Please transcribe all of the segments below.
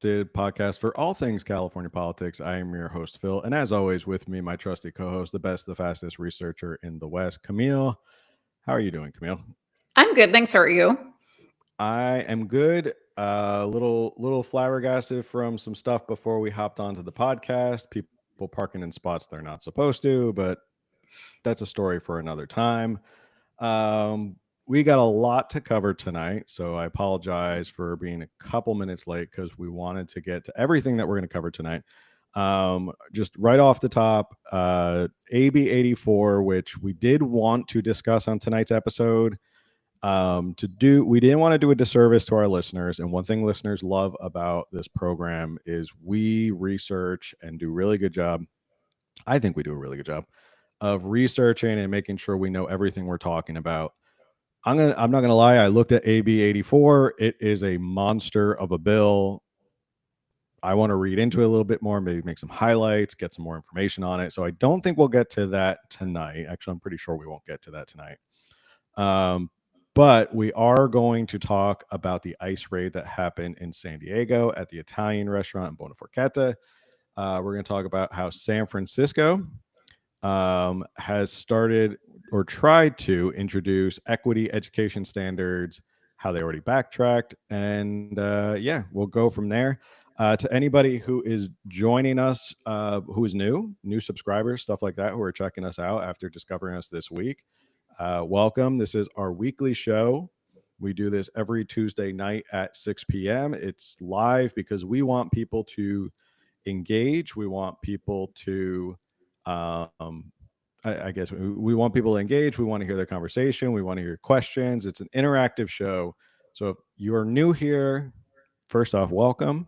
podcast for all things California politics. I am your host, Phil. And as always, with me, my trusty co host, the best, the fastest researcher in the West, Camille. How are you doing, Camille? I'm good. Thanks. How are you? I am good. Little flabbergasted from some stuff before we hopped onto the podcast. People parking in spots they're not supposed to, but that's a story for another time. Um, we got a lot to cover tonight, so I apologize for being a couple minutes late because we wanted to get to everything that we're going to cover tonight. Just right off the top, AB 84, which we did want to discuss on tonight's episode. We didn't want to do a disservice to our listeners, and one thing listeners love about this program is we research and do a really good job. I think we do a really good job of researching and making sure we know everything we're talking about. I'm not gonna lie, I looked at AB 84. It is a monster of a bill. I want to read into it a little bit more, maybe make some highlights, get some more information on it. So I don't think we'll get to that tonight. Actually, I'm pretty sure we won't get to that tonight. Um, but we are going to talk about the ICE raid that happened in San Diego at the Italian restaurant in Bonaforcetta. We're going to talk about how San Francisco has started or tried to introduce equity education standards, how they already backtracked. And yeah, we'll go from there. To anybody who is joining us, who is new subscribers, stuff like that, who are checking us out after discovering us this week, welcome. This is our weekly show. We do this every Tuesday night at 6 p.m. It's live because we want people to engage. We want people to I guess we want people to engage. We want to hear their conversation. We want to hear questions. It's an interactive show. So if you are new here, first off, welcome.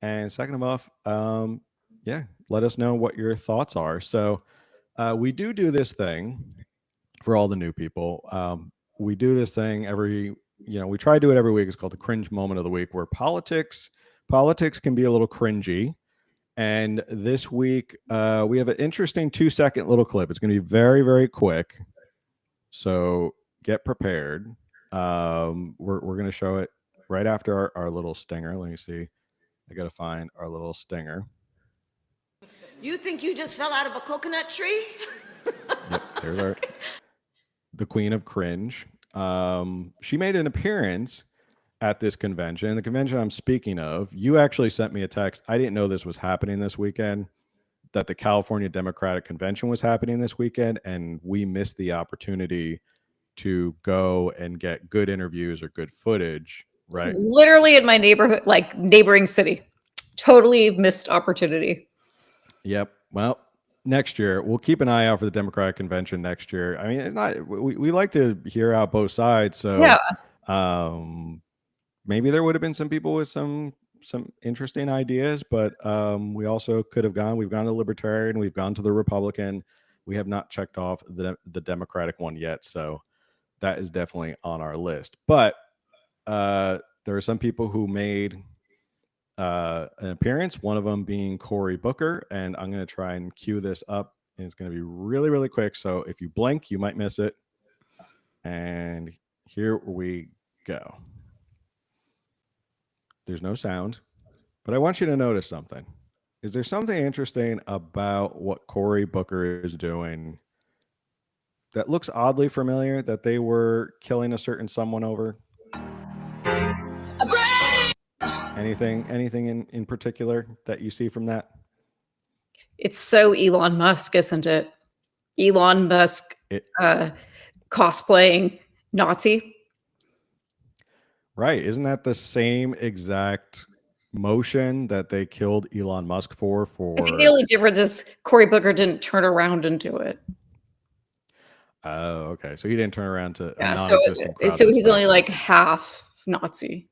And second of all, yeah, let us know what your thoughts are. So we do this thing for all the new people. We do this thing we try to do it every week. It's called the cringe moment of the week, where politics can be a little cringy. And this week, we have an interesting 2-second little clip. It's going to be very, very quick. So get prepared. We're going to show it right after our little stinger. Let me see. I got to find our little stinger. You think you just fell out of a coconut tree? Yep, there's the queen of cringe. She made an appearance at this convention. The convention I'm speaking of, you actually sent me a text. I didn't know this was happening this weekend, that the California Democratic Convention was happening this weekend, and we missed the opportunity to go and get good interviews or good footage, right? Literally in my neighborhood, like neighboring city. Totally missed opportunity. Yep. Well, next year we'll keep an eye out for the Democratic Convention next year. I mean, it's not we like to hear out both sides, so Yeah. Maybe there would have been some people with some interesting ideas, but we also could have gone. We've gone to Libertarian, we've gone to the Republican. We have not checked off the Democratic one yet, so that is definitely on our list. But there are some people who made an appearance. One of them being Cory Booker, and I'm going to try and cue this up. And it's going to be really, really quick. So if you blink, you might miss it. And here we go. There's no sound, but I want you to notice something. Is there something interesting about what Cory Booker is doing that looks oddly familiar, that they were killing a certain someone over? Anything in particular that you see from that? It's so Elon Musk, isn't it? Elon Musk cosplaying Nazi. Right. Isn't that the same exact motion that they killed Elon Musk for? I think the only difference is Cory Booker didn't turn around and do it. Oh, okay. So he didn't turn around to a So non-existent crowd. so he's only like half Nazi.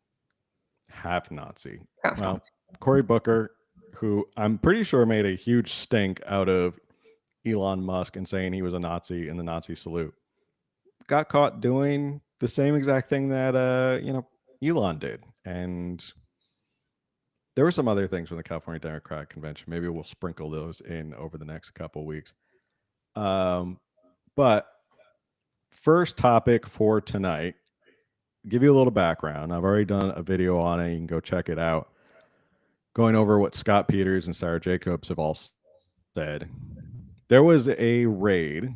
Half Nazi. Half Well, Nazi. Cory Booker, who I'm pretty sure made a huge stink out of Elon Musk and saying he was a Nazi in the Nazi salute, got caught doing the same exact thing that Elon did. And there were some other things from the California Democratic Convention. Maybe we'll sprinkle those in over the next couple weeks. But first topic for tonight, give you a little background. I've already done a video on it. You can go check it out. going over what Scott Peters and Sarah Jacobs have all said. There was a raid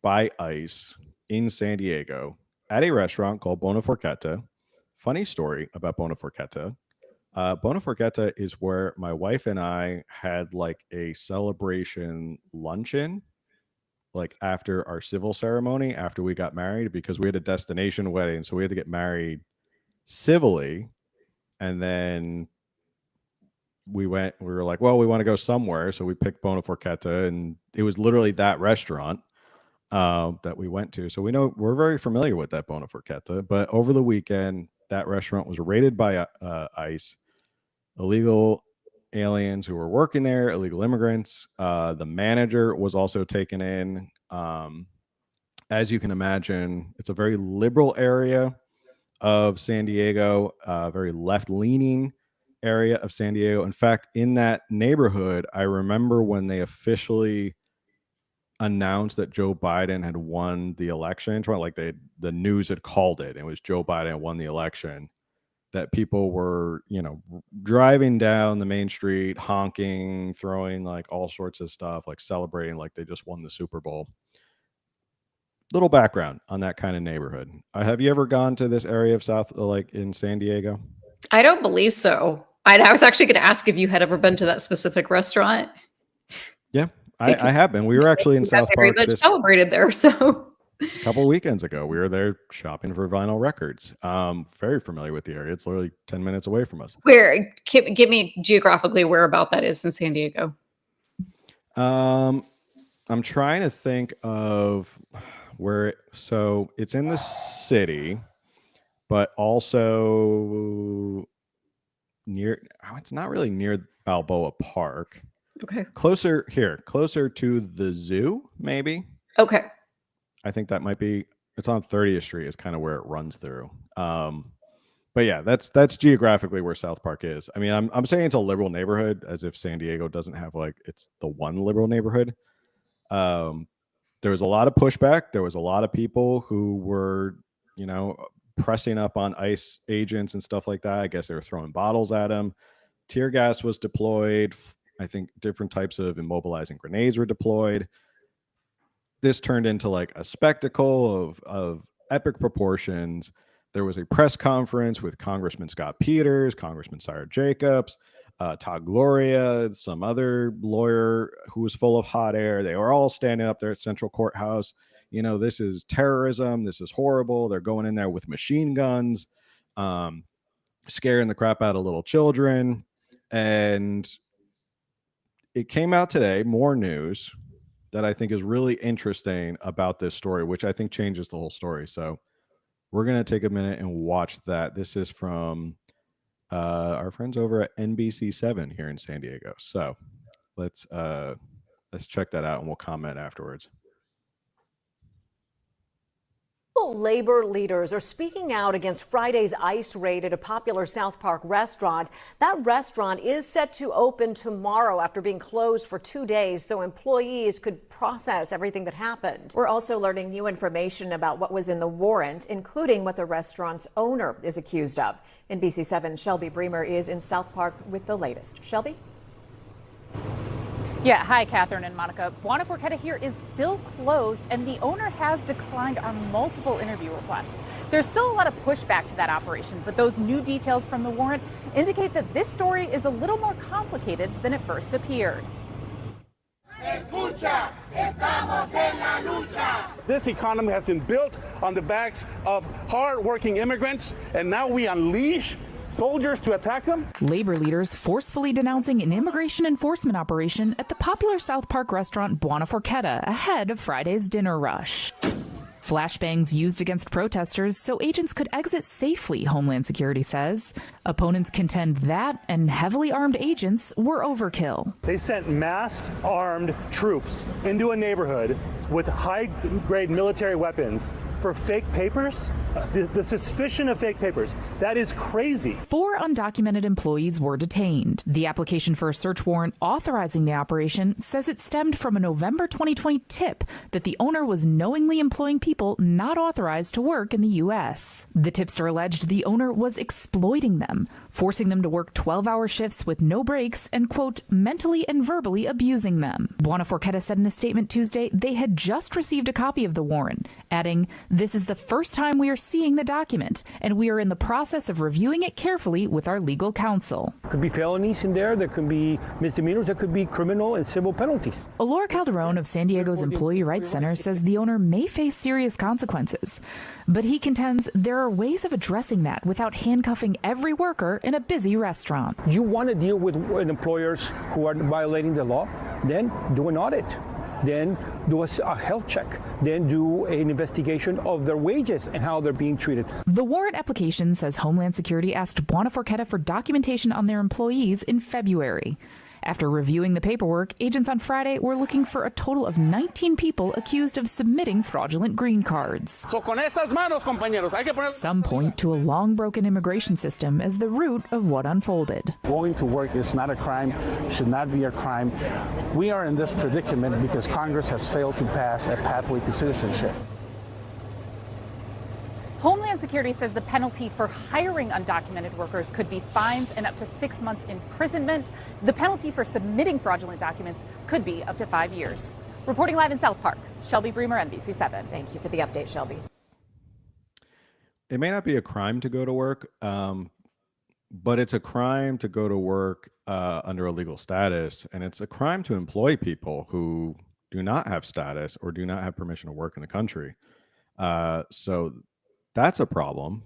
by ICE in San Diego at a restaurant called Bona Forchetta. Funny story about Bona Forchetta. Bona Forchetta is where my wife and I had like a celebration luncheon, like after our civil ceremony, after we got married, because we had a destination wedding. So we had to get married civilly. And then we were like, well, we want to go somewhere. So we picked Bona Forchetta, and it was literally that restaurant that we went to. So we're very familiar with that Bona Forchetta. But over the weekend, that restaurant was raided by ICE. Illegal aliens who were working there, illegal immigrants. The manager was also taken in. As you can imagine, it's a very liberal area of San Diego, very left-leaning area of San Diego. In fact, in that neighborhood, I remember when they officially announced that Joe Biden had won the election, like the news had called it, and it was Joe Biden won the election, that people were, driving down the main street, honking, throwing like all sorts of stuff, like celebrating like they just won the Super Bowl. Little background on that kind of neighborhood. Have you ever gone to this area of South, like in San Diego? I don't believe so. I was actually going to ask if you had ever been to that specific restaurant. Yeah, I have been. We were actually in South Park. Very much celebrated there, so a couple weekends ago. We were there shopping for vinyl records. Very familiar with the area. It's literally 10 minutes away from us. Where? Give me geographically where about that is in San Diego. I'm trying to think of where. So it's in the city, but also near. It's not really near Balboa Park. Okay. Closer to the zoo, maybe. Okay. I think that might be. It's on 30th Street is kind of where it runs through. But yeah, that's geographically where South Park is. I mean, I'm saying it's a liberal neighborhood, as if San Diego doesn't have like it's the one liberal neighborhood. There was a lot of pushback. There was a lot of people who were, pressing up on ICE agents and stuff like that. I guess they were throwing bottles at them. Tear gas was deployed. I think different types of immobilizing grenades were deployed. This turned into like a spectacle of epic proportions. There was a press conference with Congressman Scott Peters, Congressman Sarah Jacobs, Todd Gloria, some other lawyer who was full of hot air. They were all standing up there at Central Courthouse. This is terrorism. This is horrible. They're going in there with machine guns, scaring the crap out of little children. And it came out today, more news that I think is really interesting about this story, which I think changes the whole story. So we're going to take a minute and watch that. This is from our friends over at NBC7 here in San Diego. So let's check that out and we'll comment afterwards. Labor leaders are speaking out against Friday's ICE raid at a popular South Park restaurant. That restaurant is set to open tomorrow after being closed for 2 days, so employees could process everything that happened. We're also learning new information about what was in the warrant, including what the restaurant's owner is accused of. NBC7 Shelby Bremer is in South Park with the latest. Shelby? Yeah, hi, Catherine and Monica. Bona Forchetta here is still closed, and the owner has declined our multiple interview requests. There's still a lot of pushback to that operation, but those new details from the warrant indicate that this story is a little more complicated than it first appeared. This economy has been built on the backs of hard-working immigrants, and now we unleash soldiers to attack them? Labor leaders forcefully denouncing an immigration enforcement operation at the popular South Park restaurant Bona Forchetta ahead of Friday's dinner rush. Flashbangs used against protesters so agents could exit safely, Homeland Security says. Opponents contend that and heavily armed agents were overkill. They sent masked, armed troops into a neighborhood with high-grade military weapons for fake papers? The suspicion of fake papers, that is crazy. 4 undocumented employees were detained. The application for a search warrant authorizing the operation says it stemmed from a November 2020 tip that the owner was knowingly employing people not authorized to work in the U.S. The tipster alleged the owner was exploiting them, forcing them to work 12-hour shifts with no breaks and, quote, mentally and verbally abusing them. Buona Forchetta said in a statement Tuesday they had just received a copy of the warrant, adding, "This is the first time we are seeing the document, and we are in the process of reviewing it carefully with our legal counsel." Could be felonies in there could be misdemeanors, there could be criminal and civil penalties. Laura Calderon of San Diego's Employee Rights Center says the owner may face serious consequences, but he contends there are ways of addressing that without handcuffing every worker in a busy restaurant. You want to deal with employers who are violating the law, then do an audit. Then do a health check. Then do an investigation of their wages and how they're being treated. The warrant application says Homeland Security asked Buona Forchetta for documentation on their employees in February. After reviewing the paperwork, agents on Friday were looking for a total of 19 people accused of submitting fraudulent green cards. Some point to a long broken immigration system as the root of what unfolded. Going to work is not a crime, should not be a crime. We are in this predicament because Congress has failed to pass a pathway to citizenship. Homeland Security says the penalty for hiring undocumented workers could be fines and up to 6 months imprisonment. The penalty for submitting fraudulent documents could be up to 5 years. Reporting live in South Park, Shelby Bremer, NBC7. Thank you for the update, Shelby. It may not be a crime to go to work, but it's a crime to go to work under a legal status, and it's a crime to employ people who do not have status or do not have permission to work in the country. So that's a problem.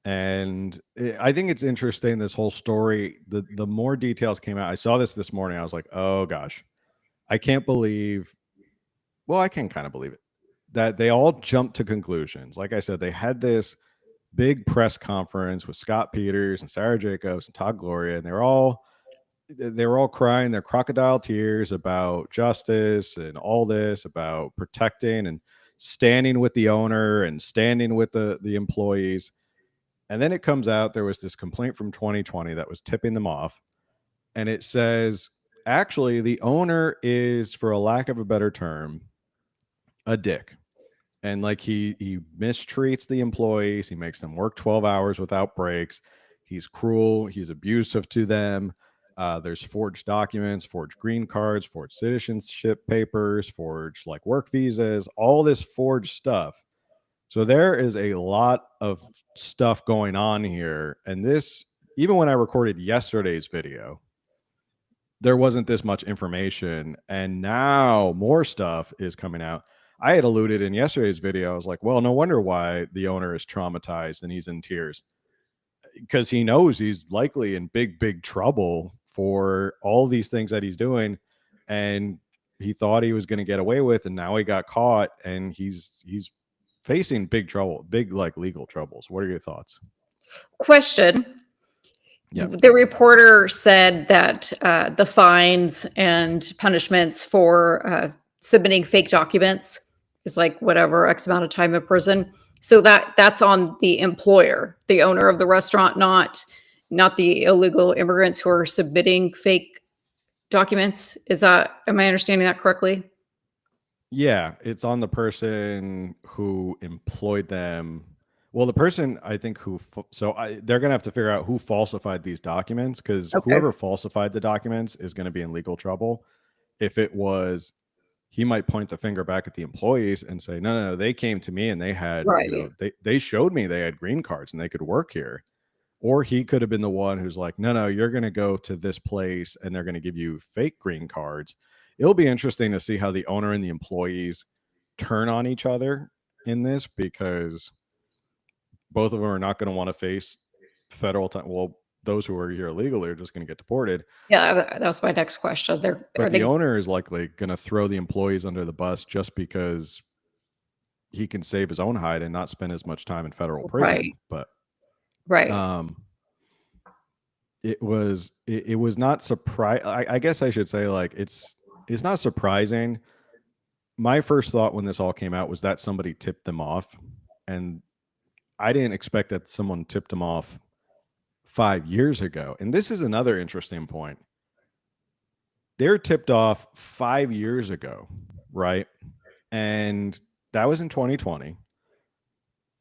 And I think it's interesting, this whole story. The more details came out, I saw this morning. I was like, oh gosh, I can't believe. Well, I can kind of believe it, that they all jumped to conclusions. Like I said, they had this big press conference with Scott Peters and Sarah Jacobs and Todd Gloria, and they were all crying their crocodile tears about justice and all this, about protecting and standing with the owner and standing with the employees. And then it comes out there was this complaint from 2020 that was tipping them off. And it says, actually, the owner is, for a lack of a better term, a dick. And like he mistreats the employees. He makes them work 12 hours without breaks. He's cruel. He's abusive to them. There's forged documents, forged green cards, forged citizenship papers, forged like work visas, all this forged stuff. So there is a lot of stuff going on here. And this, even when I recorded yesterday's video, there wasn't this much information. And now more stuff is coming out. I had alluded in yesterday's video. I was like, well, no wonder why the owner is traumatized and he's in tears, because he knows he's likely in big trouble for all these things that he's doing. And he thought he was going to get away with, and now he got caught, and he's facing big trouble, big like legal troubles. What are your thoughts? Question. Yeah. The reporter said that the fines and punishments for submitting fake documents is like whatever X amount of time in prison. So that's on the employer, the owner of the restaurant, not the illegal immigrants who are submitting fake documents. Am I understanding that correctly? Yeah, it's on the person who employed them. Well, the person, I think, they're going to have to figure out who falsified these documents, because whoever falsified the documents is going to be in legal trouble. If it was, he might point the finger back at the employees and say, no, they came to me and they had, they showed me they had green cards and they could work here. Or he could have been the one who's like, no, you're going to go to this place and they're going to give you fake green cards. It'll be interesting to see how the owner and the employees turn on each other in this, because both of them are not going to want to face federal time. Well, those who are here illegally are just going to get deported. Yeah, that was my next question. The owner is likely going to throw the employees under the bus just because he can save his own hide and not spend as much time in federal prison. Right. But it was not surprising. I guess I should say, like, it's not surprising my first thought when this all came out was that somebody tipped them off, and I didn't expect that someone tipped them off 5 years ago. And this is another interesting point. They're tipped off 5 years ago, right? And that was in 2020.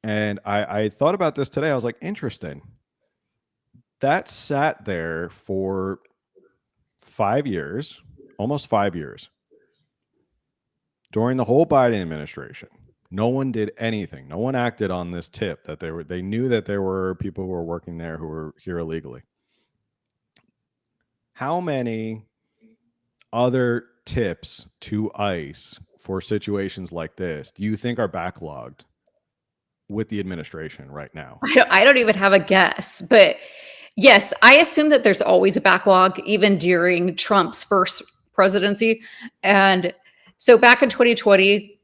And I thought about this today. I was like, interesting. That sat there for 5 years, almost 5 years. During the whole Biden administration, no one did anything. No one acted on this tip that they knew that there were people who were working there who were here illegally. How many other tips to ICE for situations like this do you think are backlogged with the administration right now? I don't even have a guess, but yes, I assume that there's always a backlog, even during Trump's first presidency. And so back in 2020,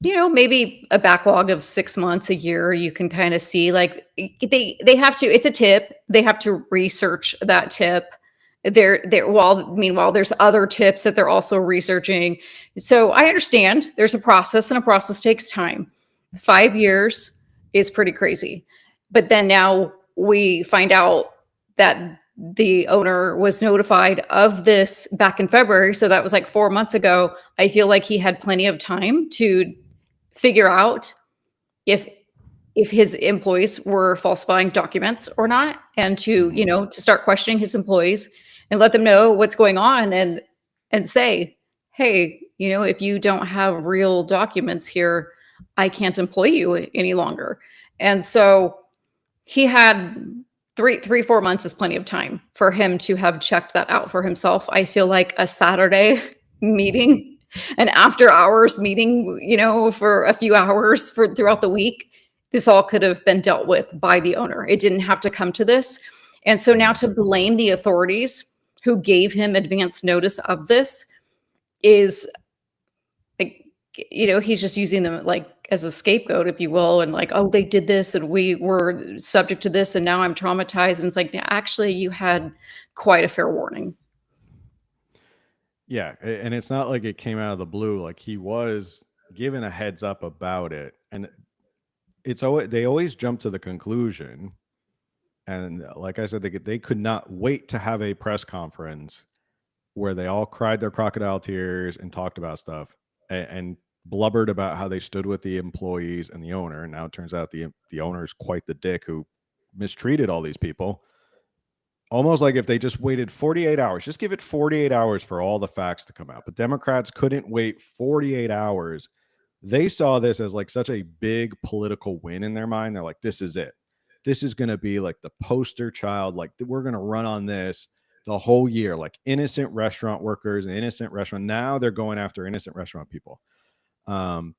maybe a backlog of 6 months, a year, you can kind of see like they have to, it's a tip. They have to research that tip. Meanwhile, there's other tips that they're also researching. So I understand there's a process, and a process takes time. 5 years is pretty crazy. But then now we find out that the owner was notified of this back in February. So that was like 4 months ago. I feel like he had plenty of time to figure out if his employees were falsifying documents or not, and to start questioning his employees and let them know what's going on, and say, hey, if you don't have real documents here, I can't employ you any longer. And so he had 4 months is plenty of time for him to have checked that out for himself. I feel like a Saturday meeting, an after hours meeting, for a few hours throughout the week, this all could have been dealt with by the owner. It didn't have to come to this. And so now to blame the authorities who gave him advance notice of this is like, he's just using them like as a scapegoat, if you will. And like, oh, they did this and we were subject to this and now I'm traumatized. And it's like, actually, you had quite a fair warning. Yeah. And it's not like it came out of the blue. Like, he was given a heads up about it. And they always jump to the conclusion. And like I said, they could not wait to have a press conference where they all cried their crocodile tears and talked about stuff and blubbered about how they stood with the employees and the owner. And now it turns out the owner is quite the dick who mistreated all these people. Almost like if they just waited 48 hours, just give it 48 hours for all the facts to come out. But Democrats couldn't wait 48 hours. They saw this as like such a big political win in their mind. They're like, this is it. This is going to be like the poster child. Like, we're going to run on this the whole year, like innocent restaurant workers and innocent restaurant. Now they're going after innocent restaurant people. And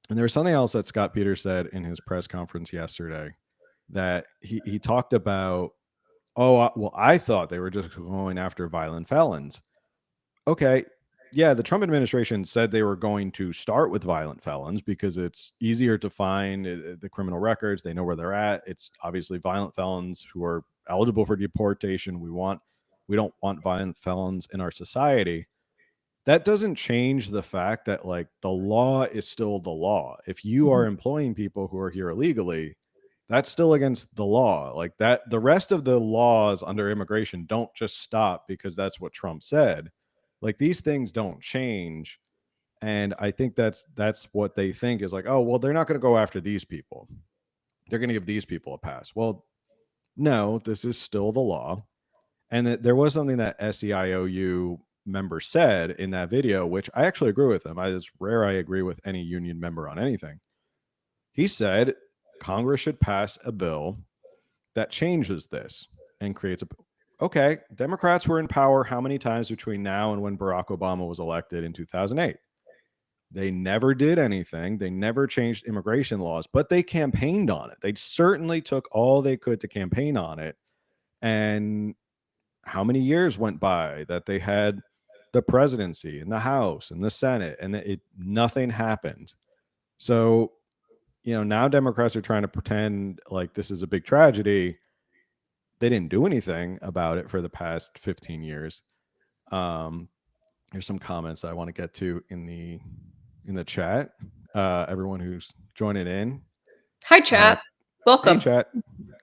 there was something else that Scott Peters said in his press conference yesterday that he talked about, well, I thought they were just going after violent felons. Okay. Yeah, the Trump administration said they were going to start with violent felons because it's easier to find the criminal records. They know where they're at. It's obviously violent felons who are eligible for deportation. We don't want violent felons in our society. That doesn't change the fact that like the law is still the law. If you are employing people who are here illegally, that's still against the law. Like that, the rest of the laws under immigration don't just stop because that's what Trump said. Like, these things don't change. And I think that's what they think is like, oh, well, they're not going to go after these people. They're going to give these people a pass. Well, no, this is still the law. And there was something that SEIOU member said in that video, which I actually agree with him. It's rare I agree with any union member on anything. He said Congress should pass a bill that changes this and creates okay, Democrats were in power how many times between now and when Barack Obama was elected in 2008? They never did anything. They never changed immigration laws, but they campaigned on it. They certainly took all they could to campaign on it. And how many years went by that they had the presidency and the House and the Senate, and nothing happened. So, now Democrats are trying to pretend like this is a big tragedy. They didn't do anything about it for the past 15 years. There's some comments that I want to get to in the chat. Everyone who's joining in. Hi, chat. Welcome. Hey,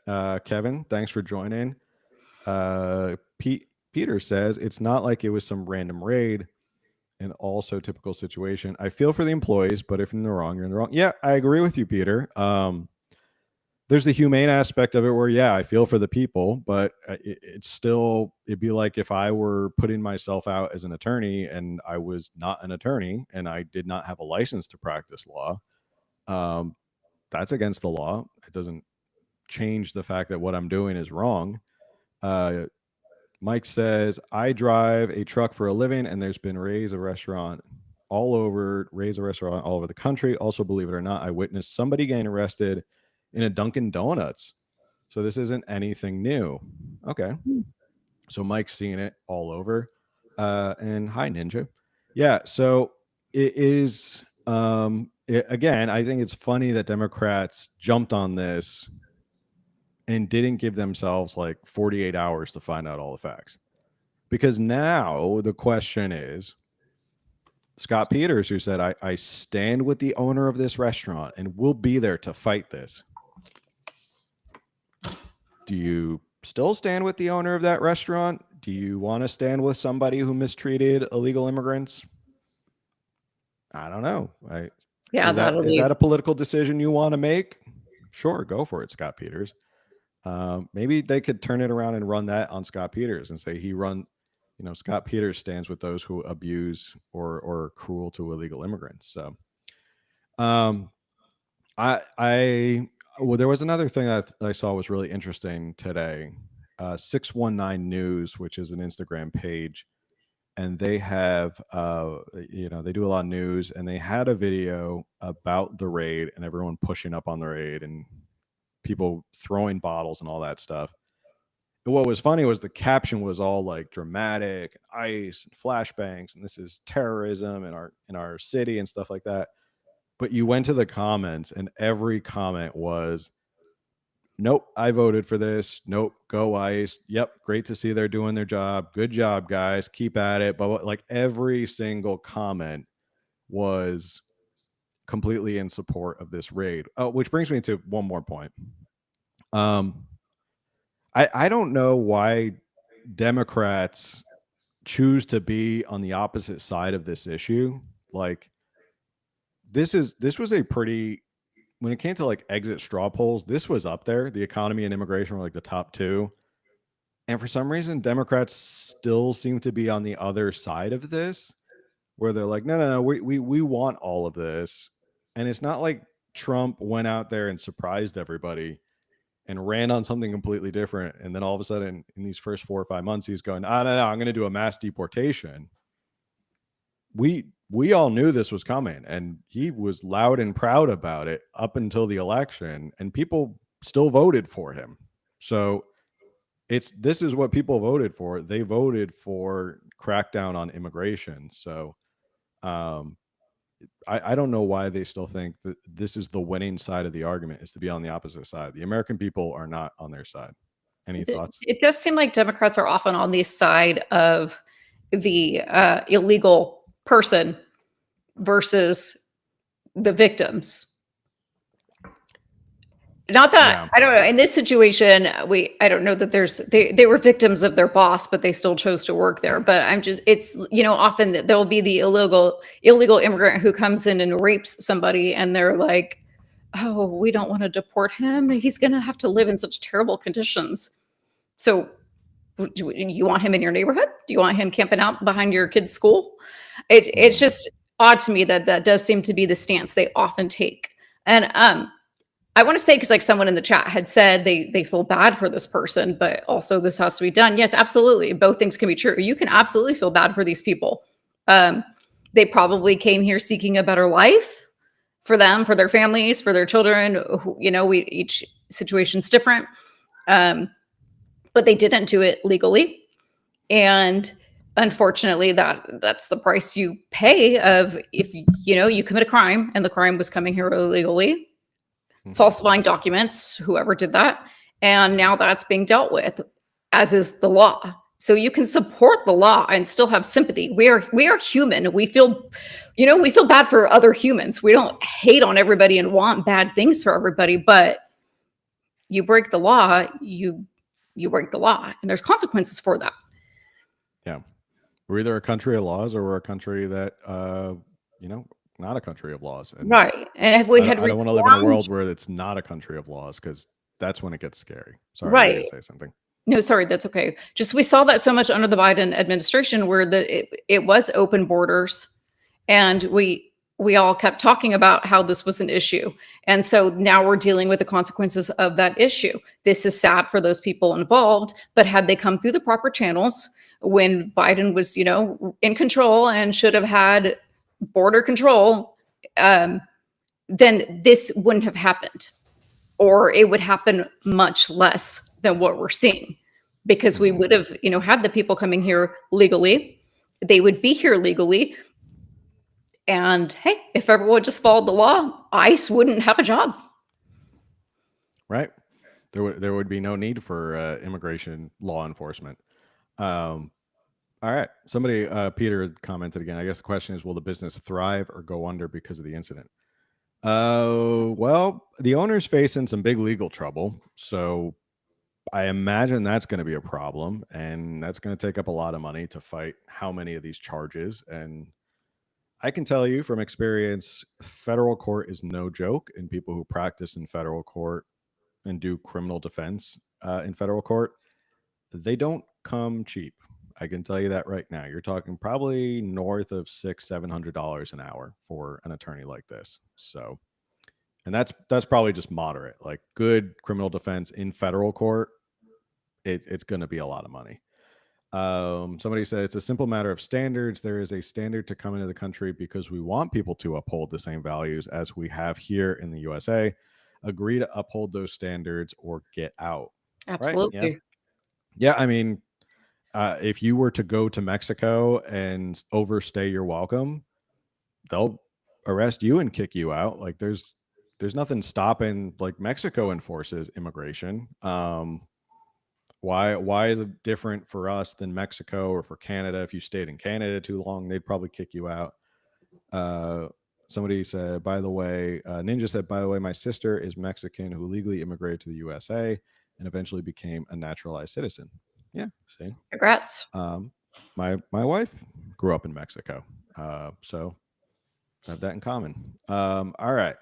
chat. Kevin, thanks for joining. Peter says it's not like it was some random raid, and also typical situation. I feel for the employees, but if you're in the wrong, you're in the wrong. Yeah, I agree with you, Peter. There's the humane aspect of it where, yeah, I feel for the people, but it's still, it'd be like if I were putting myself out as an attorney and I was not an attorney and I did not have a license to practice law. That's against the law. It doesn't change the fact that what I'm doing is wrong. Mike says, I drive a truck for a living, and there's been Raise a Restaurant all over the country. Also, believe it or not, I witnessed somebody getting arrested in a Dunkin' Donuts. So this isn't anything new. Okay. So Mike's seeing it all over. And hi, Ninja. Yeah, so it is, again, I think it's funny that Democrats jumped on this and didn't give themselves like 48 hours to find out all the facts. Because now the question is, Scott Peters, who said, I stand with the owner of this restaurant and will be there to fight this. Do you still stand with the owner of that restaurant? Do you want to stand with somebody who mistreated illegal immigrants? I don't know. Yeah, is that a political decision you want to make? Sure, go for it, Scott Peters. Maybe they could turn it around and run that on Scott Peters and say Scott Peters stands with those who abuse or are cruel to illegal immigrants. So, there was another thing that I saw was really interesting today. 619 News, which is an Instagram page, and they have, they do a lot of news, and they had a video about the raid and everyone pushing up on the raid and people throwing bottles and all that stuff. And what was funny was the caption was all like dramatic, and ice and flashbangs, and this is terrorism in our city and stuff like that. But you went to the comments, and every comment was, nope, I voted for this. Nope, go ICE. Yep, great to see they're doing their job. Good job, guys. Keep at it. But like every single comment was completely in support of this raid. Which brings me to one more point. I don't know why Democrats choose to be on the opposite side of this issue. Like, this was a pretty, when it came to like exit straw polls, this was up there. The economy and immigration were like the top two. And for some reason, Democrats still seem to be on the other side of this, where they're like, no, we want all of this. And it's not like Trump went out there and surprised everybody and ran on something completely different. And then all of a sudden, in these first 4 or 5 months, he's going, no, I'm going to do a mass deportation. We all knew this was coming, and he was loud and proud about it up until the election, and people still voted for him. So this is what people voted for. They voted for crackdown on immigration. So I don't know why they still think that this is the winning side of the argument, is to be on the opposite side. The American people are not on their side. Any thoughts? It does seem like Democrats are often on the side of the illegal person versus the victims. Not that, yeah. I don't know. In this situation, I don't know that they were victims of their boss, but they still chose to work there. But it's, often that there'll be the illegal immigrant who comes in and rapes somebody, and they're like, oh, we don't want to deport him. He's going to have to live in such terrible conditions. So do you want him in your neighborhood? Do you want him camping out behind your kid's school? It's just odd to me that does seem to be the stance they often take. And, I want to say, because like someone in the chat had said they feel bad for this person, but also this has to be done. Yes, absolutely. Both things can be true. You can absolutely feel bad for these people. They probably came here seeking a better life for them, for their families, for their children. Each situation's different. But they didn't do it legally. And unfortunately, that's the price you pay of if, you commit a crime and the crime was coming here illegally. Falsifying documents, whoever did that. And now that's being dealt with, as is the law. So you can support the law and still have sympathy. We are human. We feel, we feel bad for other humans. We don't hate on everybody and want bad things for everybody, but you break the law, you break the law, and there's consequences for that. Yeah. We're either a country of laws or we're a country that not a country of laws. And right. And if we had I don't want to live in a world where it's not a country of laws, because that's when it gets scary. Sorry, right. you were gonna say something. No, sorry, that's okay. Just we saw that so much under the Biden administration where it was open borders, and we all kept talking about how this was an issue. And so now we're dealing with the consequences of that issue. This is sad for those people involved, but had they come through the proper channels when Biden was, in control and should have had border control, then this wouldn't have happened, or it would happen much less than what we're seeing, because we would have, had the people coming here legally. They would be here legally. And hey, if everyone just followed the law, ICE wouldn't have a job. Right. There would be no need for immigration law enforcement. All right. Somebody, Peter commented again. I guess the question is, will the business thrive or go under because of the incident? Well, the owner's facing some big legal trouble, so I imagine that's going to be a problem, and that's going to take up a lot of money to fight how many of these charges. And I can tell you from experience, federal court is no joke, and people who practice in federal court and do criminal defense in federal court, they don't come cheap. I can tell you that right now. You're talking probably north of $600-700 an hour for an attorney like this. So, and that's probably just moderate. Like good criminal defense in federal court, it's going to be a lot of money. Somebody said it's a simple matter of standards. There is a standard to come into the country because we want people to uphold the same values as we have here in the USA. Agree to uphold those standards or get out. Absolutely. Right? Yeah. I mean, if you were to go to Mexico and overstay your welcome, they'll arrest you and kick you out. Like there's nothing stopping, like Mexico enforces immigration. Why is it different for us than Mexico or for Canada? If you stayed in Canada too long, they'd probably kick you out. Somebody said, by the way, Ninja said, by the way, my sister is Mexican who legally immigrated to the USA and eventually became a naturalized citizen. Yeah, see. Congrats. My wife grew up in Mexico, so I have that in common. All right.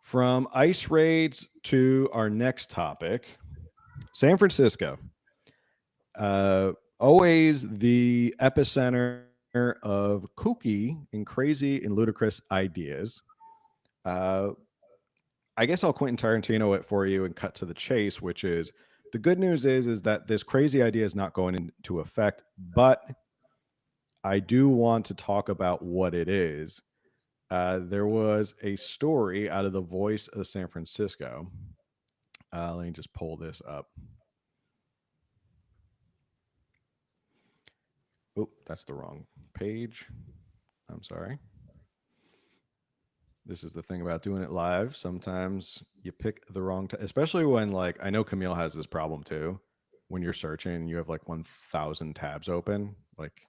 From ICE raids to our next topic, San Francisco. Always the epicenter of kooky and crazy and ludicrous ideas. I guess I'll Quentin Tarantino it for you and cut to the chase, which is the good news is that this crazy idea is not going into effect, but I do want to talk about what it is. There was a story out of the Voice of San Francisco. Let me just pull this up. Oh, that's the wrong page. I'm sorry. This is the thing about doing it live. Sometimes you pick the wrong, especially when, like, I know Camille has this problem too. When you're searching, you have like 1,000 tabs open. Like,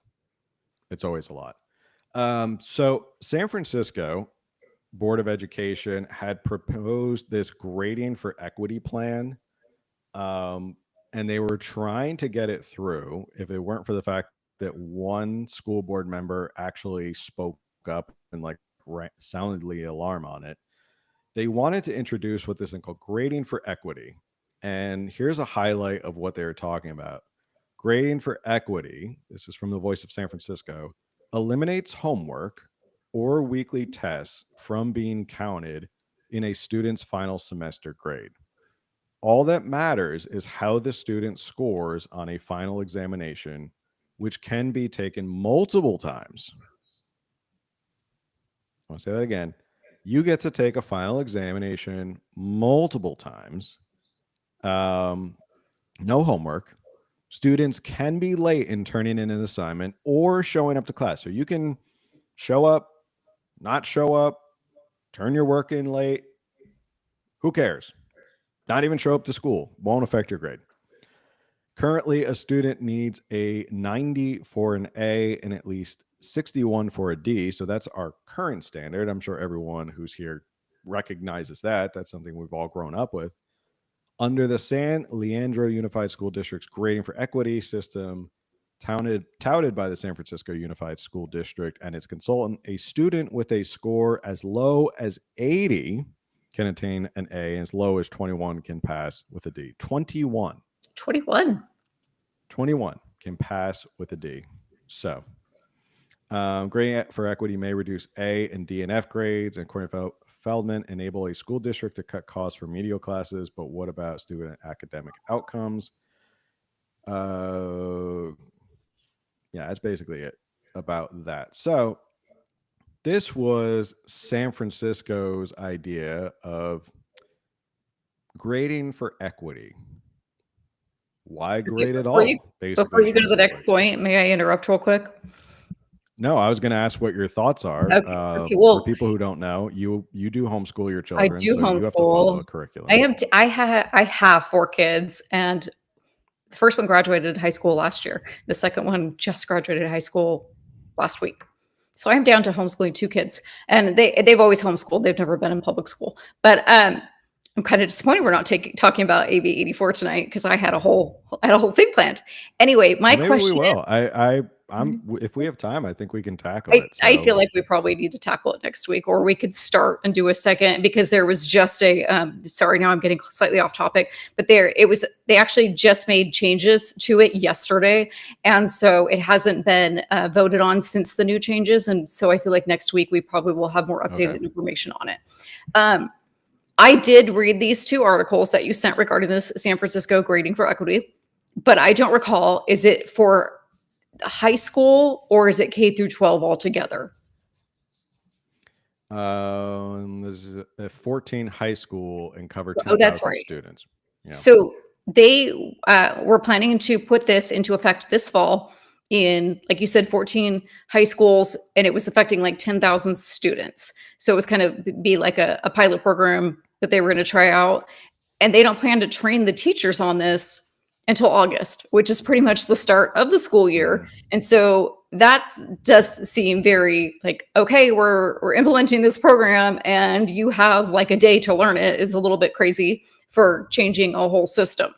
it's always a lot. So San Francisco Board of Education had proposed this grading for equity plan. And they were trying to get it through if it weren't for the fact that one school board member actually spoke up and like sounded the alarm on it. They wanted to introduce what this thing called grading for equity. And here's a highlight of what they were talking about. Grading for equity, this is from the Voice of San Francisco, eliminates homework or weekly tests from being counted in a student's final semester grade. All that matters is how the student scores on a final examination, which can be taken multiple times. I want to say that again. You get to take a final examination multiple times. No homework. Students can be late in turning in an assignment or showing up to class. So you can show up, not show up, turn your work in late. Who cares? Not even show up to school. Won't affect your grade. Currently, a student needs a 90 for an A and at least 61 for a D. So that's our current standard. I'm sure everyone who's here recognizes that. That's something we've all grown up with. Under the San Leandro Unified School District's grading for equity system, touted by the San Francisco Unified School District and its consultant, a student with a score as low as 80 can attain an A, and as low as 21 can pass with a D. 21 can pass with a D. So, grading for equity may reduce A and D and F grades, and according to Feldman, enable a school district to cut costs for remedial classes. But what about student academic outcomes? Yeah, that's basically it about that. So, this was San Francisco's idea of grading for equity. Why grade at all? Before you go to the next point, may I interrupt real quick? No, I was going to ask what your thoughts are. Okay, well, for people who don't know, you do homeschool your children. I do so homeschool. You have to follow a curriculum. I have 4 kids, and the first one graduated high school last year. The second one just graduated high school last week. So I'm down to homeschooling 2 kids, and they've always homeschooled. They've never been in public school, but I'm kind of disappointed we're not talking about AB 84 tonight, because I had a whole thing planned. Anyway, my question. Maybe we will. If we have time, I think we can tackle it. I feel like we probably need to tackle it next week, or we could start and do a second, because there was just a sorry, now I'm getting slightly off topic, but they actually just made changes to it yesterday, and so it hasn't been voted on since the new changes, and so I feel like next week we probably will have more updated information on it. I did read these 2 articles that you sent regarding this San Francisco grading for equity, but I don't recall, is it for high school or is it K through 12 altogether? There's a 14 high school and cover 10,000 that's right. students. Yeah. So they were planning to put this into effect this fall in, like you said, 14 high schools, and it was affecting like 10,000 students. So it was kind of be like a pilot program that they were going to try out. And they don't plan to train the teachers on this until August, which is pretty much the start of the school year. And so that does seem very like, okay, we're implementing this program and you have like a day to learn it, is a little bit crazy for changing a whole system.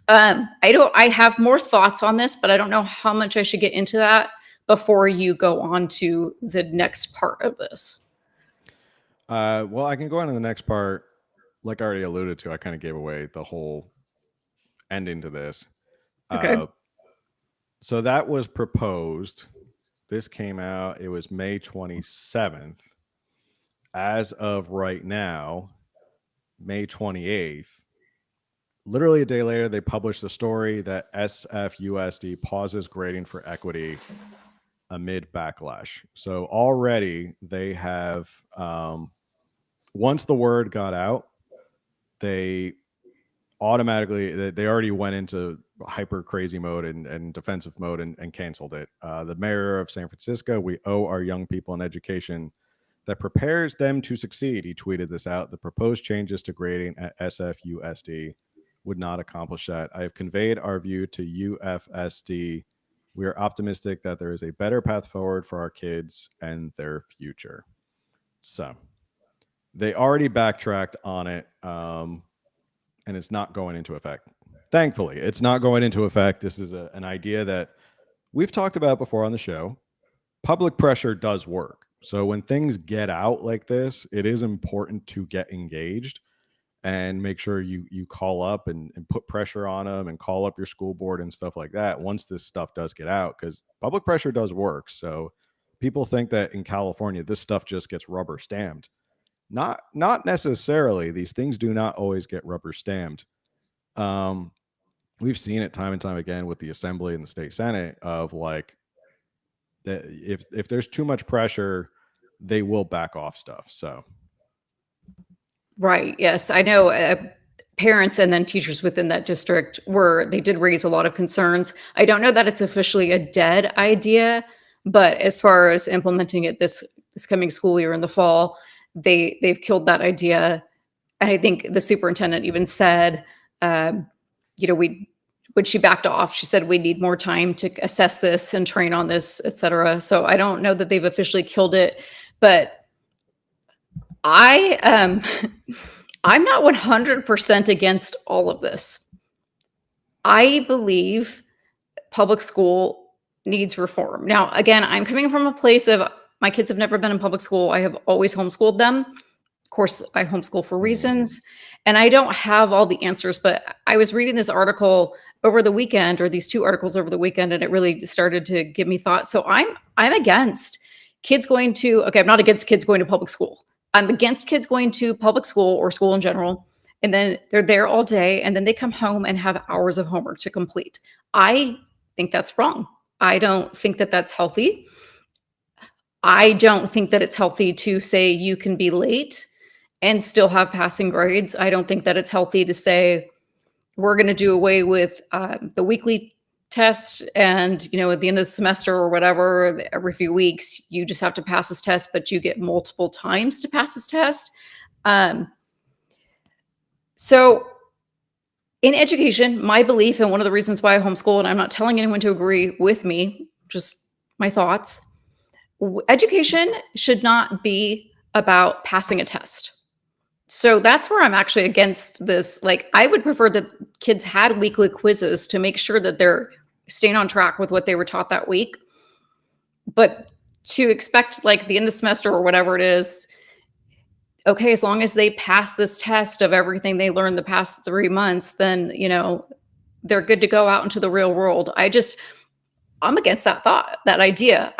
I have more thoughts on this, but I don't know how much I should get into that before you go on to the next part of this. Well, I can go on to the next part. Like I already alluded to, I kind of gave away the whole ending to this. Okay. So that was proposed. This came out, it was May 27th. As of right now, May 28th, literally a day later, they published the story that SFUSD pauses grading for equity amid backlash. So already they have, once the word got out, they automatically, they already went into hyper crazy mode and defensive mode and canceled it. The mayor of San Francisco, "We owe our young people an education that prepares them to succeed." He tweeted this out. "The proposed changes to grading at SFUSD would not accomplish that. I have conveyed our view to UFSD. We are optimistic that there is a better path forward for our kids and their future." So they already backtracked on it, and it's not going into effect. Thankfully, it's not going into effect. This is an idea that we've talked about before on the show. Public pressure does work. So when things get out like this, it is important to get engaged and make sure you call up and put pressure on them and call up your school board and stuff like that once this stuff does get out, because public pressure does work. So people think that in California, this stuff just gets rubber stamped. Not necessarily. These things do not always get rubber stamped. We've seen it time and time again with the Assembly and the State Senate of like, that if there's too much pressure, they will back off stuff. So. Right. Yes, I know parents and then teachers within that district they did raise a lot of concerns. I don't know that it's officially a dead idea, but as far as implementing it this coming school year in the fall, they've killed that idea. And I think the superintendent even said, we when she backed off. She said we need more time to assess this and train on this, etc. So I don't know that they've officially killed it, but I I'm not 100% against all of this. I believe public school needs reform. Now, again, I'm coming from a place of my kids have never been in public school. I have always homeschooled them. Of course, I homeschool for reasons, and I don't have all the answers, but I was reading this article over the weekend, or these two articles over the weekend, and it really started to give me thought. So I'm against kids going to, okay, I'm not against kids going to public school. I'm against kids going to public school or school in general, and then they're there all day, and then they come home and have hours of homework to complete. I think that's wrong. I don't think that that's healthy. I don't think that it's healthy to say you can be late and still have passing grades. I don't think that it's healthy to say we're going to do away with the weekly test, and at the end of the semester or whatever, every few weeks you just have to pass this test, but you get multiple times to pass this test. So in education, my belief, and one of the reasons why I homeschool, and I'm not telling anyone to agree with me, just my thoughts, education should not be about passing a test. So that's where I'm actually against this. Like, I would prefer that kids had weekly quizzes to make sure that they're staying on track with what they were taught that week. But to expect, like, the end of the semester or whatever it is, okay, as long as they pass this test of everything they learned the past 3 months, then, they're good to go out into the real world. I'm against that thought, that idea.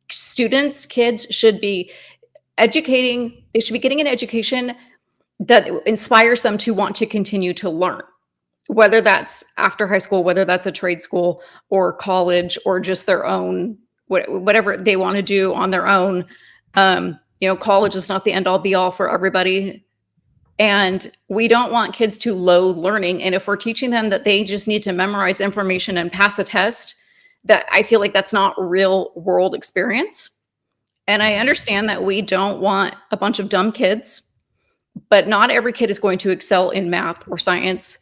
Kids should be they should be getting an education that inspires them to want to continue to learn, whether that's after high school, whether that's a trade school or college, or just their own, whatever they want to do on their own. College is not the end all be all for everybody. And we don't want kids to loathe learning. And if we're teaching them that they just need to memorize information and pass a test, that I feel like that's not real world experience. And I understand that we don't want a bunch of dumb kids, but not every kid is going to excel in math or science.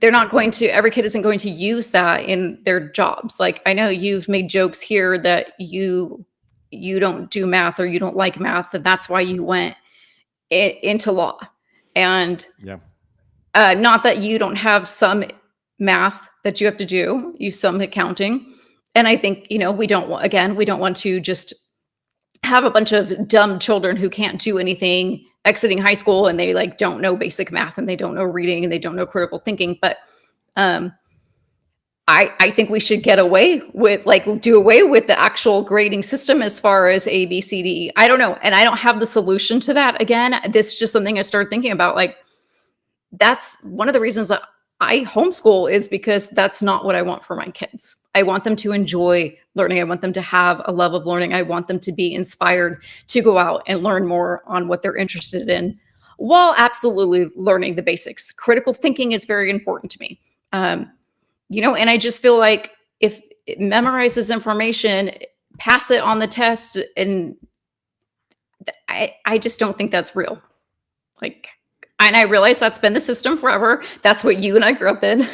Every kid isn't going to use that in their jobs. Like, I know you've made jokes here that you don't do math, or you don't like math, and that's why you went into law. And not that you don't have some math that you have to do, some accounting. And I think, we don't want to just have a bunch of dumb children who can't do anything exiting high school, and they don't know basic math, and they don't know reading, and they don't know critical thinking. But I think we should do away with the actual grading system as far as A, B, C, D, E. I don't know. And I don't have the solution to that. Again, this is just something I started thinking about. That's one of the reasons that I homeschool, is because that's not what I want for my kids. I want them to enjoy learning. I want them to have a love of learning. I want them to be inspired to go out and learn more on what they're interested in, while absolutely learning the basics. Critical thinking is very important to me. And I just feel like if it memorizes information, pass it on the test, and I just don't think that's real. And I realize that's been the system forever. That's what you and I grew up in.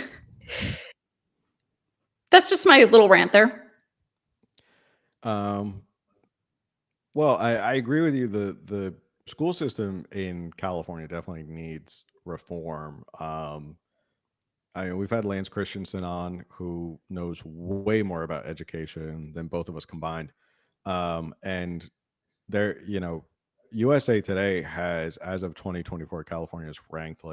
That's just my little rant there. Well, I agree with you. The school system in California definitely needs reform. We've had Lance Christensen on, who knows way more about education than both of us combined. And there, USA Today has, as of 2024, California is ranked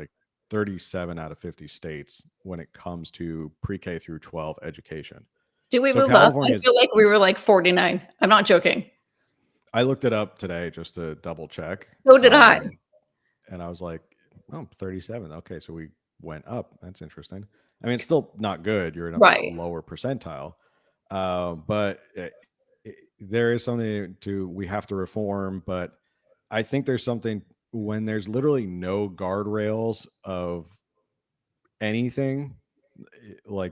37 out of 50 states when it comes to pre-K through 12 education. Did we move up? I feel like we were 49. I'm not joking. I looked it up today just to double check. So did I. And I was like, oh, 37. Okay, so we went up. That's interesting. I mean, it's still not good. You're in a lower percentile. But there is something we have to reform. But I think there's something when there's literally no guardrails of anything.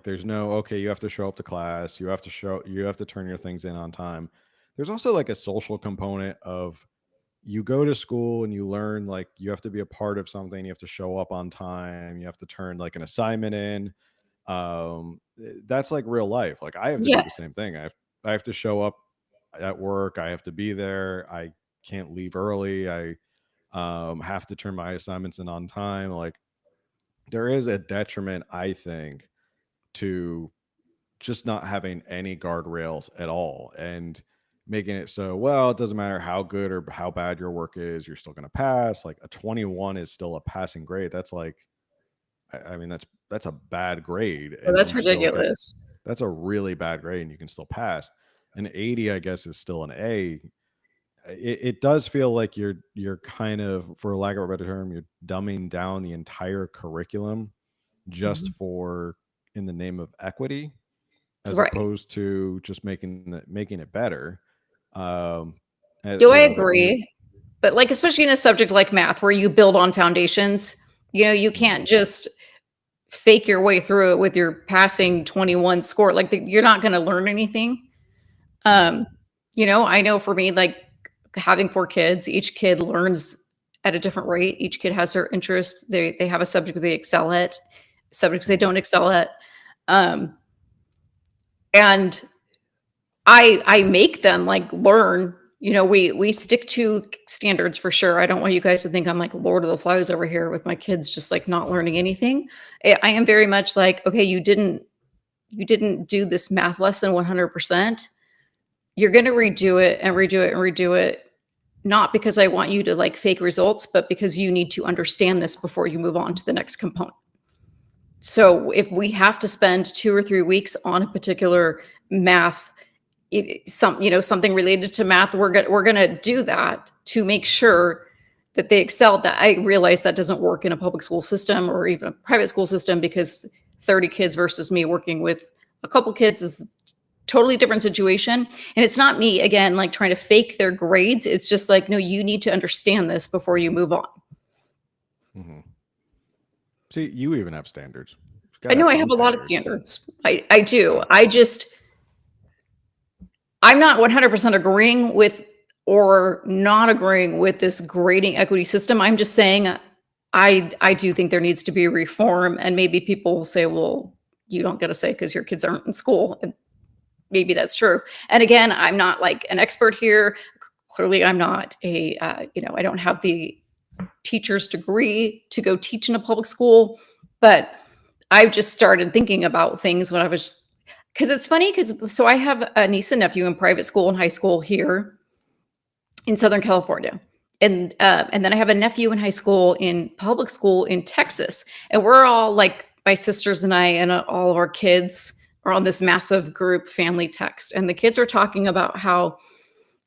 There's no, okay, you have to show up to class. You have to turn your things in on time. There's also a social component of, you go to school and you learn, you have to be a part of something. You have to show up on time. You have to turn an assignment in. That's like real life. Like I have to do the Yes. same thing. I have to show up at work. I have to be there. I can't leave early. I have to turn my assignments in on time. Like there is a detriment, I think, to just not having any guardrails at all and making it so, well, it doesn't matter how good or how bad your work is, you're still going to pass. Like a 21 is still a passing grade. That's like, I mean, that's a bad grade, Oh, and that's you still get, ridiculous. that's a really bad grade, and you can still pass. An 80, I guess, is still an A. It does feel like you're kind of, for lack of a better term, you're dumbing down the entire curriculum just Mhm. for in the name of equity, as Right. opposed to just making it better. Um, Do I you know that when you agree? But like, especially in a subject like math, where you build on foundations, you Mhm. can't just fake your way through it with your passing 21 score. Like, you're not going to learn anything. Mhm. Um, I know for me, like having 4 kids, each kid learns at a different rate. Each kid has their interest. They have a subject they excel at, subjects they Mhm. don't excel at. Um, and I make them like learn. We stick to standards for sure. I don't want you guys to think I'm like Lord of the Flies over here with my kids just like not learning anything. I am very much like, okay, you didn't do this math lesson 100%. You're going to redo it and redo it and redo it, not because I want you to like fake results, but because you need to understand this before you move on to the next component. So if we have to spend 2 or 3 weeks on a particular math, something related to math, we're gonna do that to make sure that they excel. That I realize that doesn't work in a public school system or even a private school system, because 30 kids versus me working with a couple kids is totally different situation. And it's not me again like trying to fake their grades. It's just like, no, you need to understand this before you move on. Mhm. See, you even have standards. You I gotta know have I some have a lot of standards. standards. I do. So, I'm not 100% agreeing with or not agreeing with this grading equity system. I'm just saying I do think there needs to be reform, and maybe people will say, well, you don't get a say because your kids aren't in school. And maybe that's true. And again, I'm not like an expert here. Clearly, I'm not I don't have the teacher's degree to go teach in a public school, but I've just started thinking about things when I was, because it's funny, because so I have a niece and nephew in private school and high school here in Southern California. And then I have a nephew in high school in public school in Texas. And we're all like, my sisters and I and all of our kids are on this massive group family text. And the kids are talking about how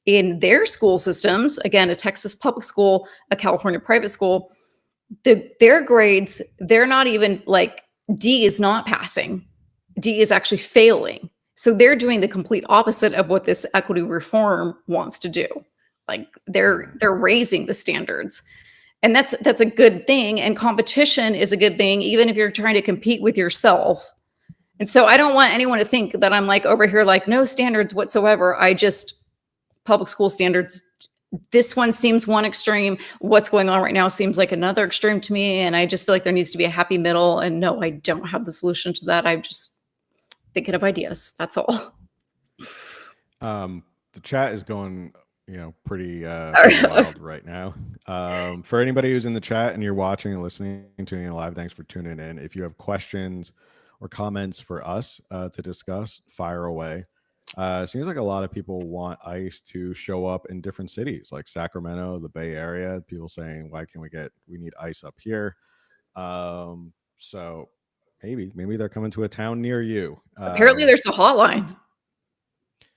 in their school systems, again, a Texas public school, a California private school, their grades, they're not even like, D is not passing. D is actually failing. So they're doing the complete opposite of what this equity reform wants to do. Like mhm. they're raising the standards. And that's a good thing. And competition is a good thing, even if you're trying to compete with yourself. And so I don't want anyone to think that I'm like over here, like no standards whatsoever. Public school standards, this one seems one extreme. What's going on right now seems like another extreme to me. And I just feel like there needs to be a happy middle. And no, I don't have the solution to that. I'm just thinking of ideas. That's all. The chat is going, pretty wild right now. For anybody who's in the chat and you're watching and listening to me live, thanks for tuning in. If you have questions or comments for us to discuss, fire away. Seems like a lot of people want ICE to show up in different cities like Sacramento, the Bay Area. People saying, why can we need ICE up here? So maybe they're coming to a town near you. Apparently there's a hotline,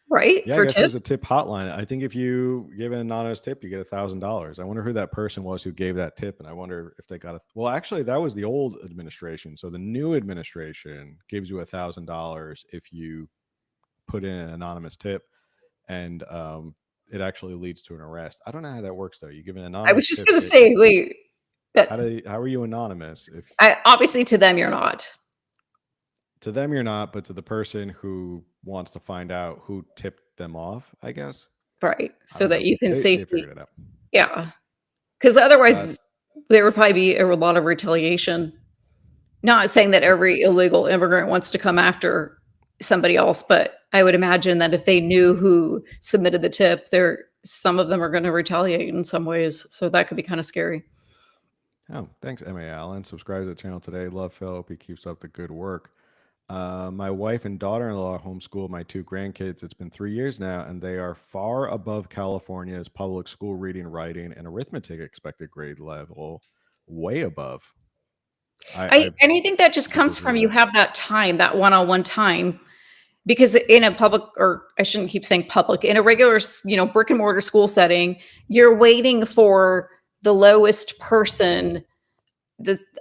right? Yeah, I For guess there's a tips. tip hotline. I think if you give an anonymous tip, you get $1,000. I wonder who that person was who gave that tip, and I wonder if they got a. Well, actually, that was the old administration. So the new administration gives you $1,000 if you put in an anonymous tip, and it actually leads to an arrest. I don't know how that works though. You give an I was anonymous just tip. going to say, wait, How are you anonymous? If obviously to them, you're not. to them you're not, but to the person who wants to find out who tipped them off, I guess. Right. I So don't that know. you can They safely, figured it out. yeah. Because otherwise Uh, there would probably be a lot of retaliation. Not saying that every illegal immigrant wants to come after somebody else, but I would imagine that if they knew who submitted the tip, some of them are going to retaliate in some ways. So that could be kind of scary. Oh, thanks, M.A. Allen. Subscribe to the channel today. Love Phil. Hope he keeps up the good work. My wife and daughter-in-law homeschool my 2 grandkids. It's been 3 years now, and they are far above California's public school reading, writing, and arithmetic expected grade level, way above. And I think that just comes from you have that time, that one-on-one time, because in a public, or I shouldn't keep saying public, in a regular, brick and mortar school setting, you're waiting for the lowest person.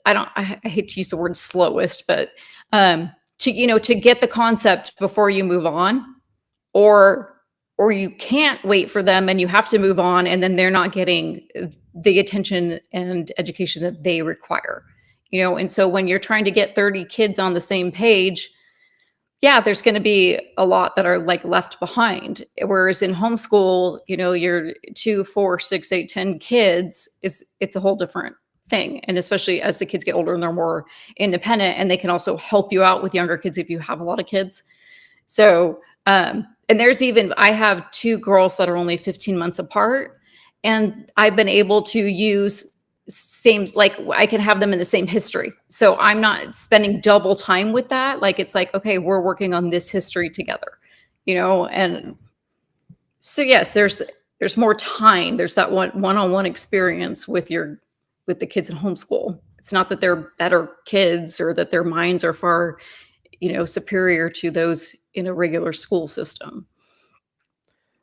I hate to use the word slowest, but to get the concept before you move on, or you can't wait for them and you have to move on, and then they're not getting the attention and education that they require. And so when you're trying to get 30 kids on the same page, yeah, there's going to be a lot that are like left behind. Whereas in homeschool, you're 2, 4, 6, 8, 10 kids, it's a whole different thing. And especially as the kids get older and they're more independent, and they can also help you out with younger kids if you have a lot of kids. So, and I have 2 girls that are only 15 months apart, and I've been able to use I can have them in the same history. So I'm not spending double time with that. Like, it's like, okay, we're working on this history together, and so yes, there's more time. There's that one-on-one experience with the kids in homeschool. It's not that they're better kids or that their minds are far, superior to those in a regular school system.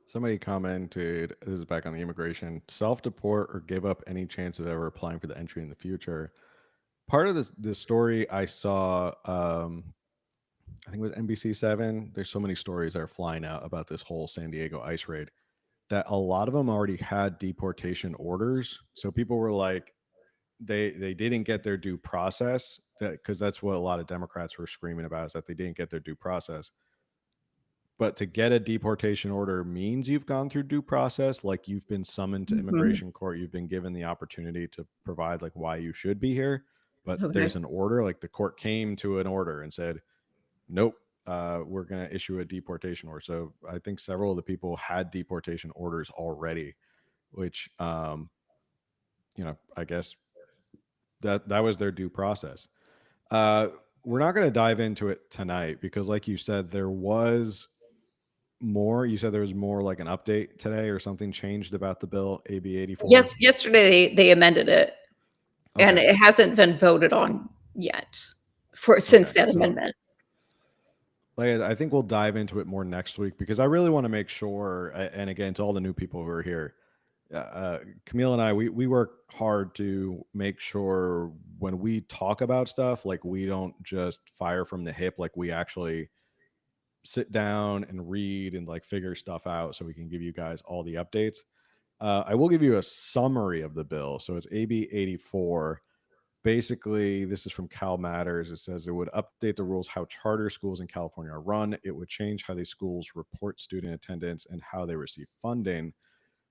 Somebody commented, this is back on the immigration, self-deport or give up any chance of ever applying for the entry in the future. Part of this story I saw, I think it was NBC7. There's so many stories that are flying out about this whole San Diego ICE raid that a lot of them already had deportation orders. So people were like, they didn't get their due process, because that's what a lot of Democrats were screaming about, is that they didn't get their due process. But to get a deportation order means you've gone through due process, like you've been summoned to immigration court, you've been given the opportunity to provide like why you should be here. But there's an order, like the court came to an order and said, nope, we're going to issue a deportation order. So I think several of the people had deportation orders already, which, I guess that was their due process. We're not going to dive into it tonight because, like you said, there was more. You said there was more, like an update today or something changed about the bill, AB 84. Yes, yesterday they amended it, and it hasn't been voted on yet since that amendment. I think we'll dive into it more next week, because I really want to make sure, and again, to all the new people who are here, Camille and I, we work hard to make sure when we talk about stuff, like we don't just fire from the hip, like we actually sit down and read and like figure stuff out so we can give you guys all the updates. I will give you a summary of the bill. So it's AB 84. Basically, this is from Cal Matters. It says it would update the rules how charter schools in California are run. It would change how these schools report student attendance and how they receive funding.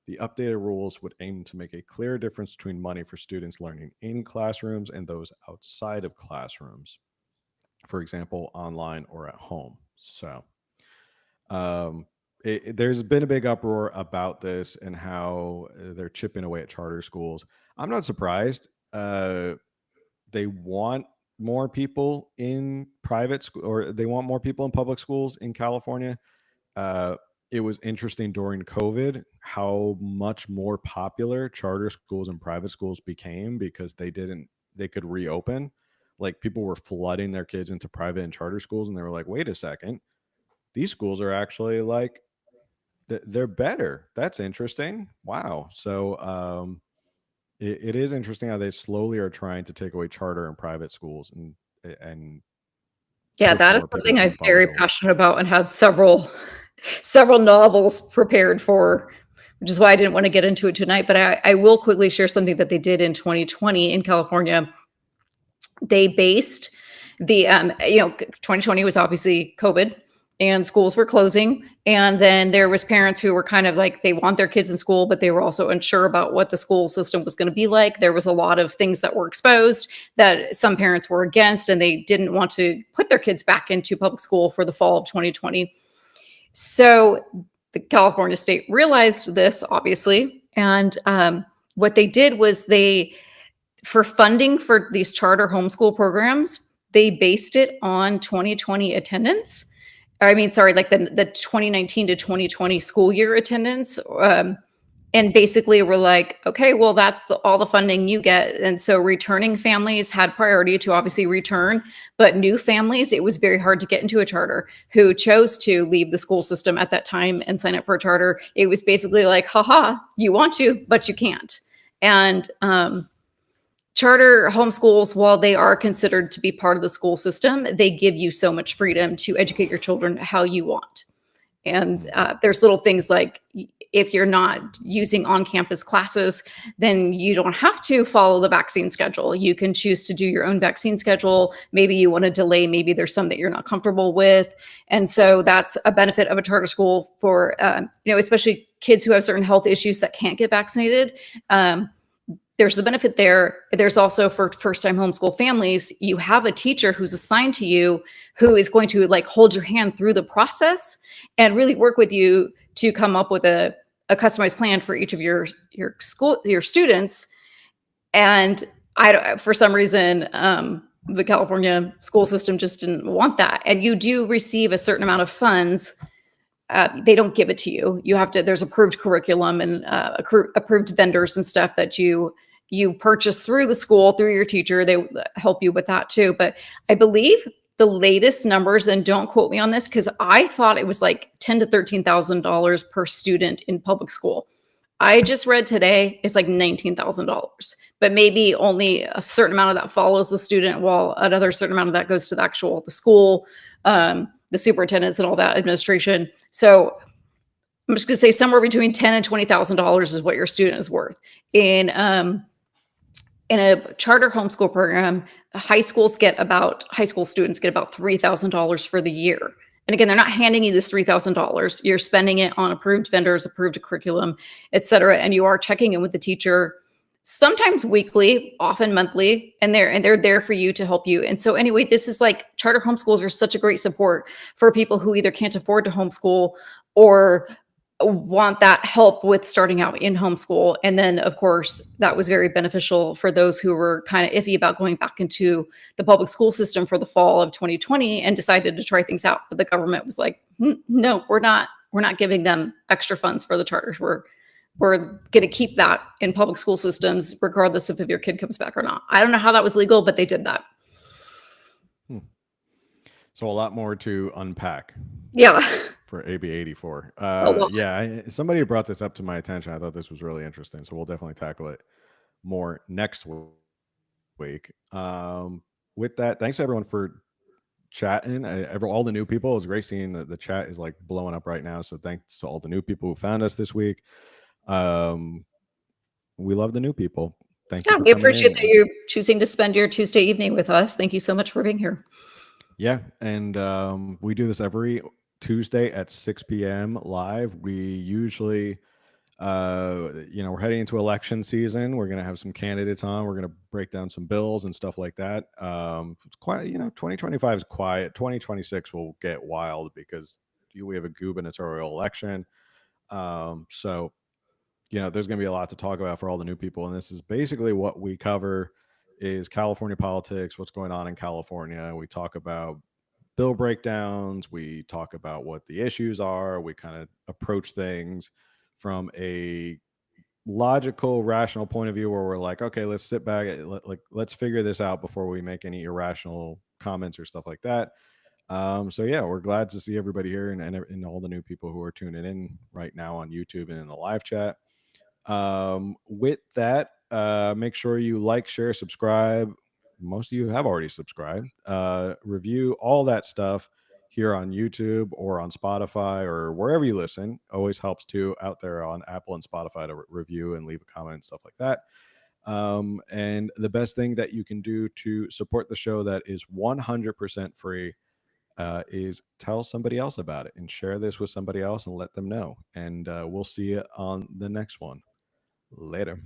The updated rules would aim to make a clear difference between money for students learning in classrooms and those outside of classrooms, for example, online or at home. So there's been a big uproar about this and how they're chipping away at charter schools. I'm not surprised. They want more people in private school, or they want more people in public schools in California. It was interesting during COVID how much more popular charter schools and private schools became because they could reopen. Like, people were flooding their kids into private and charter schools, and they were like, wait a second, these schools are actually like, they're better. That's interesting. Wow. So it is interesting how they slowly are trying to take away charter and private schools and yeah, that is something I'm very passionate about and have several novels prepared for, which is why I didn't want to get into it tonight. But I will quickly share something that they did in 2020 in California. They based the 2020 was obviously COVID, and schools were closing. And then there was parents who were kind of like, they want their kids in school, but they were also unsure about what the school system was going to be like. There was a lot of things that were exposed that some parents were against, and they didn't want to put their kids back into public school for the fall of 2020. So the California state realized this, obviously. And what they did was for funding for these charter homeschool programs, they based it on 2020 attendance. I mean, sorry, like the 2019 to 2020 school year attendance. And basically we're like, okay, well, that's all the funding you get. And so returning families had priority to obviously return, but new families, it was very hard to get into a charter who chose to leave the school system at that time and sign up for a charter. It was basically like, haha, you want to, but you can't. And charter homeschools, while they are considered to be part of the school system, they give you so much freedom to educate your children how you want. And there's little things like, if you're not using on-campus classes, then you don't have to follow the vaccine schedule. You can choose to do your own vaccine schedule. Maybe you want to delay, maybe there's some that you're not comfortable with. And so that's a benefit of a charter school for, especially kids who have certain health issues that can't get vaccinated. There's the benefit there. There's also, for first-time homeschool families, you have a teacher who's assigned to you who is going to like hold your hand through the process and really work with you to come up with a customized plan for each of your students. And for some reason, the California school system just didn't want that. And you do receive a certain amount of funds. They don't give it to you. You have to, there's approved curriculum and approved vendors and stuff that you purchase through the school, through your teacher. They help you with that too. But I believe the latest numbers, and don't quote me on this, because I thought it was like $10,000 to $13,000 per student in public school. I just read today it's like $19,000, but maybe only a certain amount of that follows the student, while another certain amount of that goes to the school, the superintendents and all that administration. So I'm just going to say somewhere between $10,000 and $20,000 is what your student is worth. In a charter homeschool program, high school students get about $3,000 for the year. And again, they're not handing you this $3,000. You're spending it on approved vendors, approved curriculum, et cetera. And you are checking in with the teacher, sometimes weekly, often monthly, and they're there for you to help you. And so anyway, this is like, charter homeschools are such a great support for people who either can't afford to homeschool or want that help with starting out in homeschool. And then of course, that was very beneficial for those who were kind of iffy about going back into the public school system for the fall of 2020 and decided to try things out. But the government was like, no, we're not giving them extra funds for the charters. We're going to keep that in public school systems, regardless of if your kid comes back or not. I don't know how that was legal, but they did that. So a lot more to unpack. Yeah. For AB 84. Somebody brought this up to my attention. I thought this was really interesting. So we'll definitely tackle it more next week. With that, thanks everyone for chatting. All the new people. It was great seeing the chat is like blowing up right now. So thanks to all the new people who found us this week. We love the new people. Thank you. We appreciate that you're choosing to spend your Tuesday evening with us. Thank you so much for being here. Yeah. And we do this every Tuesday at 6 p.m. live. We usually, we're heading into election season. We're going to have some candidates on. We're going to break down some bills and stuff like that. It's quiet. 2025 is quiet. 2026 will get wild because we have a gubernatorial election. So there's going to be a lot to talk about for all the new people. And this is basically what we cover is California politics, what's going on in California. We talk about bill breakdowns. We talk about what the issues are. We kind of approach things from a logical, rational point of view where we're like, okay, let's sit back, let's figure this out before we make any irrational comments or stuff like that. We're glad to see everybody here and all the new people who are tuning in right now on YouTube and in the live chat. With that, make sure you like, share, subscribe. Most of you have already subscribed. Review, all that stuff here on YouTube or on Spotify or wherever you listen. Always helps too out there on Apple and Spotify to review and leave a comment and stuff like that. And the best thing that you can do to support the show that is 100% free is tell somebody else about it and share this with somebody else and let them know. And we'll see you on the next one. Later.